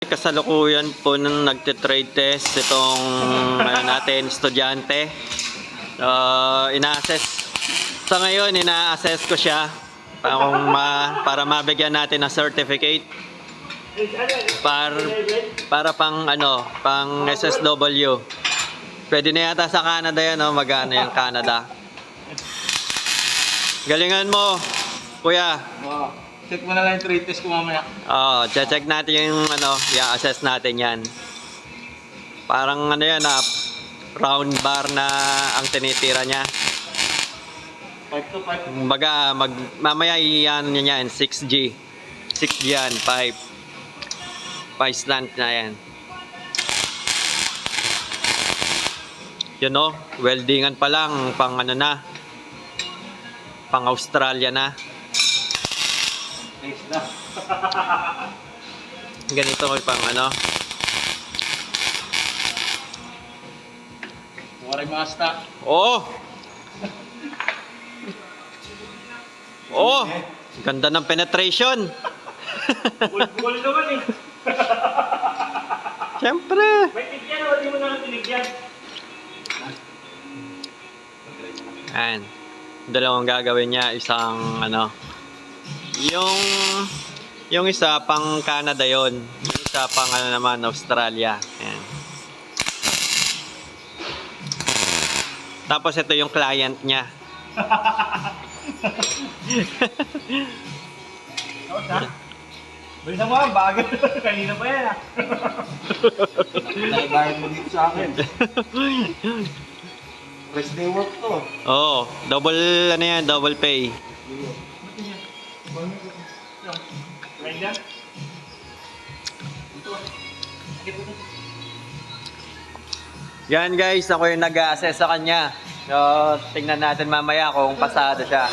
Kasalukuyan po nung nagte-trade test itong natin, estudyante. Ina-assess. Sa ngayon, ina-assess ko siya para mabigyan natin ng certificate. Para pang pang SSW. Pwede na yata sa Canada yan, magana yung Canada. Galingan mo, kuya. Check mo na lang yung trade test ko mamaya. Check natin yung i-assess natin yan. Parang yan round bar na ang tinitira niya. 5 to 5. Kumbaga, mamaya iyan niya yan, 6G. 6G yan, 5 slant na yan. Yun weldingan pa lang, pang pang Australia na. Nice na. Ganito pang Waray mga stock. Ganda ng penetration. Bul naman eh. Siyempre. May tigyan o di mo na tinigyan? Ayan. Dalawang gagawin niya, isang yung isa pang Canada yon, yung isa pang naman Australia. Ayan. Tapos ito yung client niya. Bilisan mo bago. Kanina pa yan Naibayad mo dito sa akin. Rest day work to. Double double pay. Yan guys, ako yung nag-a-assess sa kanya. So, tingnan natin mamaya kung pasado siya.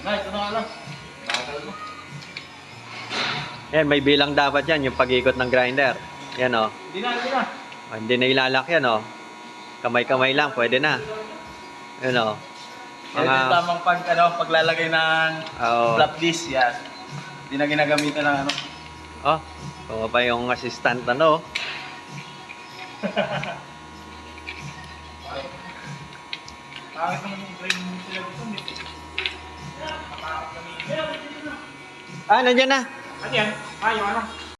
Ito na nga lang. Yan, may bilang dapat yan, yung pag-ikot ng grinder. Yan Hindi na. Hindi na ilalak yan Kamay-kamay lang, pwede na. Yan Yan yung tamang paglalagay ng flap disc yan. Hindi na ginagamitan ng Kung pa yung assistant Bakit naman yung train mo sila dito? Nandiyan na. Ano yan? Yung